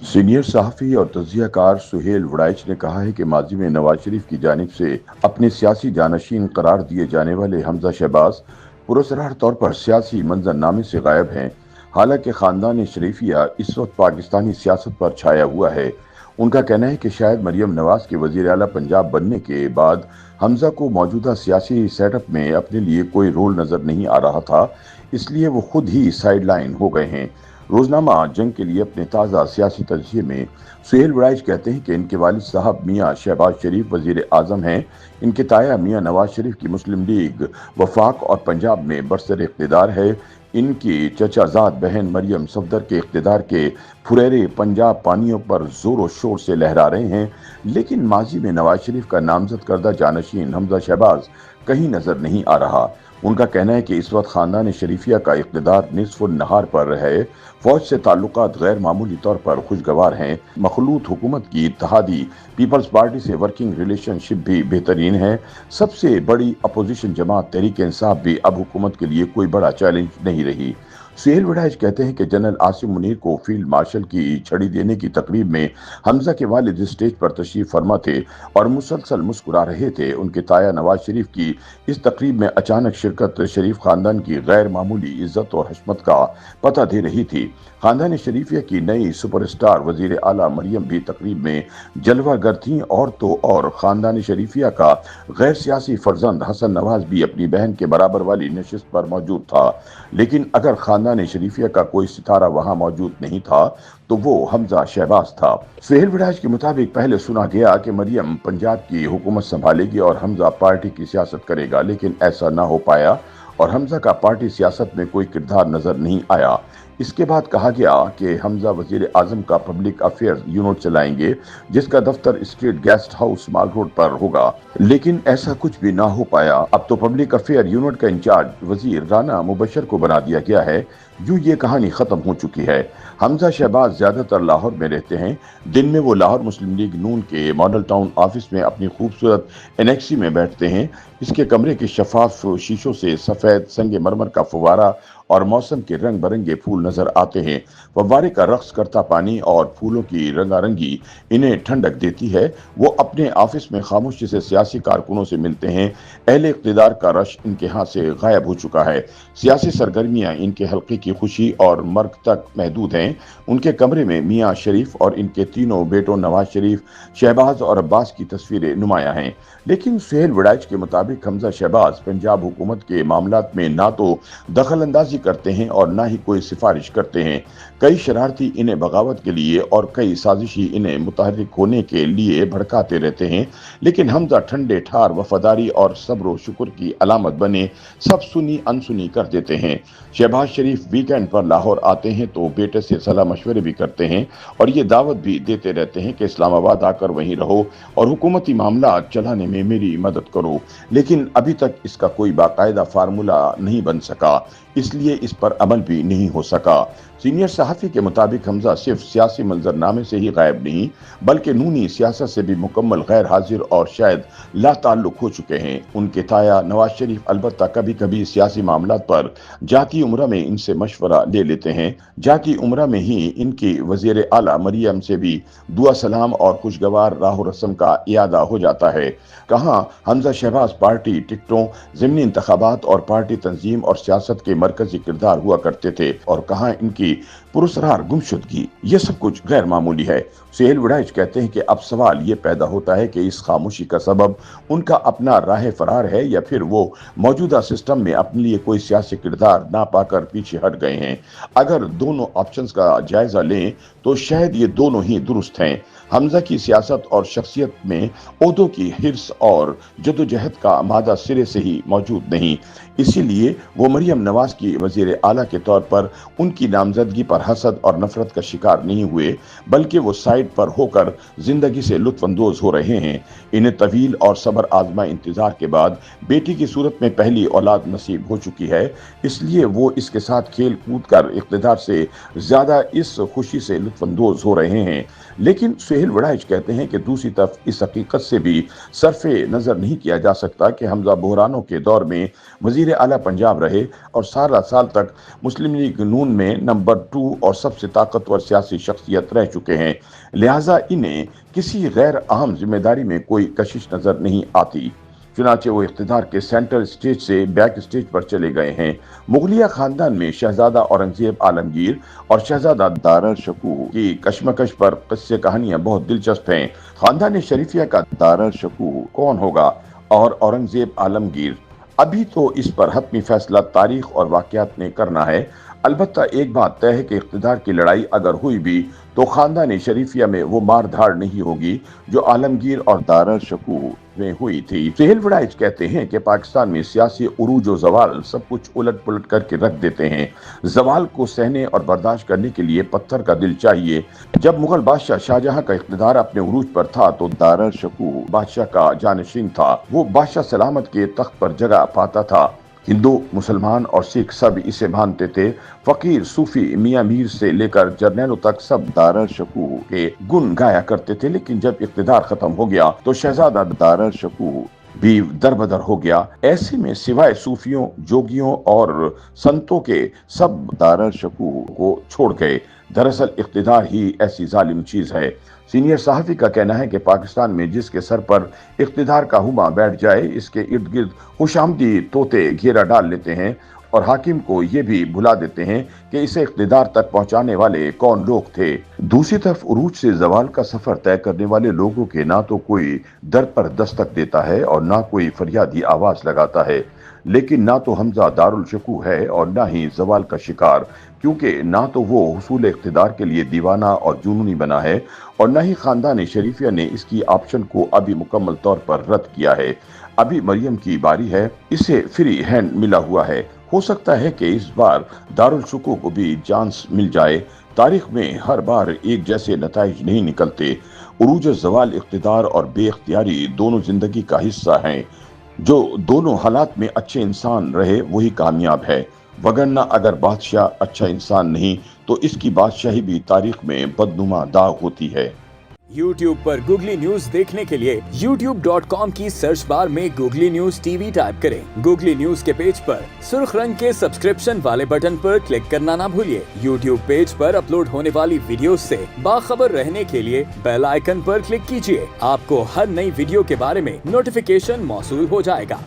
Senior सहाफ़ी और तज्ज़िया car Suhail Waraich ने कहा है कि माजी में नवाज शरीफ की जानिब से अपने सियासी जानशीन करार दिए जाने वाले हमजा शहबाज पुरस्कार तौर पर सियासी मंजरनामे से गायब हैं। हालांकि ख़ानदान शरीफिया इस वक्त पाकिस्तानी सियासत पर छाया हुआ है। उनका कहना है कि शायद मरियम नवाज के वज़ीर आला पंजाब बनने के बाद हमजा को मौजूदा सियासी सेटअप में अपने लिए कोई रोल नज़र नहीं आ रहा था, इसलिए वो खुद ही साइड लाइन हो गए हैं। रोजनामा जंग के लिए अपने ताज़ा सियासी तजिए में सुहेल वड़ाइच कहते हैं कि इनके वालिद साहब मियाँ शहबाज शरीफ वजीर आजम हैं। इनके ताया मियाँ नवाज शरीफ की मुस्लिम लीग वफाक और पंजाब में बरसर इक़्तिदार है। इनकी चचाजाद बहन मरियम सफदर के इक़्तिदार के फुरेरे पंजाब पानियों पर जोर शोर से लहरा रहे हैं, लेकिन माजी में नवाज शरीफ का नामजद करदा जानशीन हमजा शहबाज कहीं नजर नहीं आ रहा। उनका कहना है कि इस वक्त खानदान शरीफिया का इक़्तिदार निस्फ़ुन नहार पर है। फौज से ताल्लुकात गैर मामूली तौर पर खुशगवार हैं। मखलूत हुकूमत की इत्तेहादी पीपल्स पार्टी से वर्किंग रिलेशनशिप भी बेहतरीन है। सबसे बड़ी अपोजिशन जमात तहरीक इंसाफ भी अब हुकूमत के लिए कोई बड़ा चैलेंज नहीं रही। सुहेल वड़ाइच कहते हैं कि जनरल आसिम मुनीर को फील्ड मार्शल की छड़ी देने की तकरीब में हमजा के वालिद स्टेज पर तशरीफ फरमा थे और मुसलसल मुस्कुरा रहे थे। उनके ताया नवाज शरीफ की इस तकरीब में अचानक शिरकत शरीफ खानदान की गैर मामूली इज्जत और हशमत का पता दे रही थी। खानदान शरीफिया की नई सुपरस्टार वजीर आला मरियम भी तकरीब में जलवागर थीं और तो और खानदान शरीफिया का गैर सियासी फर्जंद हसन नवाज भी अपनी बहन के बराबर वाली नशिस्त पर मौजूद था। लेकिन अगर खानदान शरीफिया का कोई सितारा वहां मौजूद नहीं था तो वो हमजा शहबाज था। सुहेल वड़ाइच के मुताबिक पहले सुना गया कि मरियम पंजाब की हुकूमत संभालेगी और हमजा पार्टी की सियासत करेगा, लेकिन ऐसा ना हो पाया और हमजा का पार्टी सियासत में कोई किरदार नजर नहीं आया। इसके बाद कहा गया कि हमजा वजीर आजम का पब्लिक अफेयर यूनिट चलाएंगे, जिसका दफ्तर स्ट्रीट गेस्ट हाउस माल रोड पर होगा, लेकिन ऐसा कुछ भी ना हो पाया। अब तो पब्लिक अफेयर यूनिट का इंचार्ज वजीर राना मुबशर को बना दिया गया है। यूं ये कहानी खत्म हो चुकी है। हमजा शहबाज ज्यादातर लाहौर में रहते हैं। दिन में वो लाहौर मुस्लिम लीग नून के मॉडल टाउन ऑफिस में अपनी खूबसूरत एनेक्सी में बैठते हैं। इसके कमरे के शफाफ शीशों से सफेद संगे मरमर का फुवारा और मौसम के रंग बिरंगे फूल नजर आते हैं। फव्वारे का रक्स करता पानी और फूलों की रंगारंगी इन्हें ठंडक देती है। वो अपने ऑफिस में खामोशी से सियासी कारकुनों से मिलते हैं। अहले इक़्तिदार का रश इनके हाथ से गायब हो चुका है। सियासी सरगर्मियां इनके हल्के की खुशी और मर्ग तक महदूद हैं। उनके कमरे में मियाँ शरीफ और इनके तीनों बेटों नवाज शरीफ, शहबाज और अब्बास की तस्वीरें नुमाया हैं। लेकिन सुहेल वड़ाइच के मुताबिक हमजा शहबाज पंजाब हुकूमत के मामलात में ना तो दखल अंदाजी करते हैं और ना ही कोई सिफारिश करते हैं। कई शरारती इन्हें बगावत के लिए और कई साजिशी इन्हें मुतहर्रिक होने के लिए भड़काते रहते हैं, लेकिन हमजा ठंडे ठार वफादारी और सब्र शुक्र की अलामत बने सब सुनी अनसुनी कर देते हैं। शहबाज शरीफ वीकेंड पर लाहौर आते हैं तो बेटे से सलाह मशवरे भी करते हैं और ये दावत भी देते रहते हैं कि इस्लामाबाद आकर वहीं रहो और हुकूमती मामला चलाने में मेरी मदद करो, लेकिन अभी तक इसका कोई बाकायदा फार्मूला नहीं बन सका, इसलिए इस पर अमल भी नहीं हो सका। सीनियर सहाफ़ी के मुताबिक हमजा सिर्फ सियासी मंजरनामे से ही गायब नहीं, बल्कि नूनी सियासत से भी मुकम्मल गैर हाजिर और शायद ला ताल्लुक हो चुके हैं। उनके ताया नवाज शरीफ अलबत्ता कभी कभी सियासी मामलात पर जाती उम्र में इनसे मशवरा ले लेते हैं। जाती उम्र में ही इनकी वजीर आला मरियम से भी दुआ सलाम और खुशगवार राह रस्म का इयादा हो जाता है। कहाँ हमजा शहबाज पार्टी टिकटों, ज़िमनी इंतखाबात और पार्टी तंजीम और सियासत के मरकजी किरदार हुआ करते थे और कहाँ इनकी पुरस्कार गुमशुदगी। ये सब कुछ गैर मामूली है। सुहेल वड़ाइच कहते हैं कि अब सवाल ये पैदा होता है कि इस खामोशी का सबब उनका अपना राह फरार है या फिर वो मौजूदा सिस्टम में अपने लिए कोई सियासी किरदार ना पाकर पीछे हट गए हैं। अगर दोनों ऑप्शंस का जायजा लें तो शायद ये दोनों ही दुरुस्त हैं। हमजा की सियासत और शख्सियत में ओहदों की हिर्स और जदोजहद का मादा सिरे से ही मौजूद नहीं, इसीलिए वो मरियम नवाज की वजीर आला के तौर पर उनकी नामजदगी पर हसद और नफरत का शिकार नहीं हुए, बल्कि वो साइड पर होकर जिंदगी से लुत्फानंदोज हो रहे हैं। इन्हें तवील और सब्र आजमा इंतजार के बाद बेटी की सूरत में पहली औलाद नसीब हो चुकी है, इसलिए वो इसके साथ खेल कूद कर इक़्तिदार से ज्यादा इस खुशी से लुत्फानंदोज हो रहे हैं। लेकिन सुहेल वड़ाइच कहते हैं कि दूसरी तरफ इस हकीकत से भी सरफे नजर नहीं किया जा सकता कि हमजा बहरानों के दौर में वजीर आला पंजाब रहे और 17 साल तक मुस्लिम लीग नून में नंबर 2 मशहूर और सबसे ताकतवर सियासी शख्सियत रह चुके हैं, लिहाजा इन्हें किसी गैर अहम जिम्मेदारी में कोई कशिश नजर नहीं आती। चुनांचे वो इख्तिदार के सेंटर स्टेज से बैक स्टेज पर चले गए हैं। मुगलिया खानदान में शहजादा औरंगजेब आलमगीर और शहजादा दारा शकूह की कश्मकश पर किस्से कहानियां बहुत दिलचस्प हैं। खानदान शरीफिया का दारा शकूह कौन होगा और औरंगजेब आलमगीर, अभी तो इस पर हतमी फैसला तारीख और वाकयात ने करना है। अलबत्ता एक बात तय है कि इख्तिदार की लड़ाई अगर हुई भी तो खानदान शरीफिया में वो मारधाड़ नहीं होगी जो आलमगीर और दारा शकूह में हुई थी। सुहेल वड़ाइच कहते हैं कि पाकिस्तान में सियासी उरूज और जवाल सब कुछ उलट पुलट करके रख देते हैं। जवाल को सहने और बर्दाश्त करने के लिए पत्थर का दिल चाहिए। जब मुगल बादशाह शाहजहां का इख्तिदार अपने उरूज पर था तो दारा शकूह बादशाह का जानशीन था। वो बादशाह सलामत के तख्त पर जगह पाता था। हिंदू, मुसलमान और सिख सब इसे मानते थे। फकीर, सूफी, मियां मीर से लेकर जर्नैलों तक सब दारा शकूह के गुण गाया करते थे। लेकिन जब इख्तिदार खत्म हो गया तो शहजादा दारा शकूह भी दरबदर हो गया। ऐसे में सिवाय सूफियों, जोगियों और संतों के सब दारा शकूह को छोड़ गए। दरअसल इख्तिदार ही ऐसी जालिम चीज है। सीनियर सहाफी का कहना है कि पाकिस्तान में जिसके सर पर इख्तिदार का हुमा बैठ जाए, इसके इर्द गिर्द खुशामदी तोते घेरा डाल लेते हैं और हाकिम को ये भी भुला देते हैं कि इसे इख्तिदार तक पहुंचाने वाले कौन लोग थे। दूसरी तरफ उरूज से जवाल का सफर तय करने वाले लोगों के ना तो कोई दर पर दस्तक देता है और ना कोई फरियादी आवाज लगाता है। लेकिन ना तो हमजा दारुल शकूह है और ना ही जवाल का शिकार, क्योंकि ना तो वो हुसूल इख्तिदार के लिए दीवाना और जुनूनी बना है और ना ही खानदान शरीफिया ने इसकी ऑप्शन को अभी मुकम्मल तौर पर रद्द किया है। अभी मरियम की बारी है, इसे फ्री हैंड मिला हुआ है। हो सकता है कि इस बार दारुल शकूह को भी चांस मिल जाए। तारीख में हर बार एक जैसे नताइज नहीं निकलते। उरूज जवाल इख्तिदार और बेख्तियारी दोनों जिंदगी का हिस्सा हैं। जो दोनों हालात में अच्छे इंसान रहे वही कामयाब है, वगरना अगर बादशाह अच्छा इंसान नहीं तो इसकी बादशाही भी तारीख में बदनुमा दाग होती है। YouTube पर गूगली न्यूज देखने के लिए youtube.com की सर्च बार में गूगली न्यूज टीवी टाइप करें। गूगली न्यूज के पेज पर सुर्ख रंग के सब्सक्रिप्शन वाले बटन पर क्लिक करना ना भूलिए। YouTube पेज पर अपलोड होने वाली वीडियो से बाखबर रहने के लिए बेल आइकन पर क्लिक कीजिए। आपको हर नई वीडियो के बारे में नोटिफिकेशन मौसूल हो जाएगा।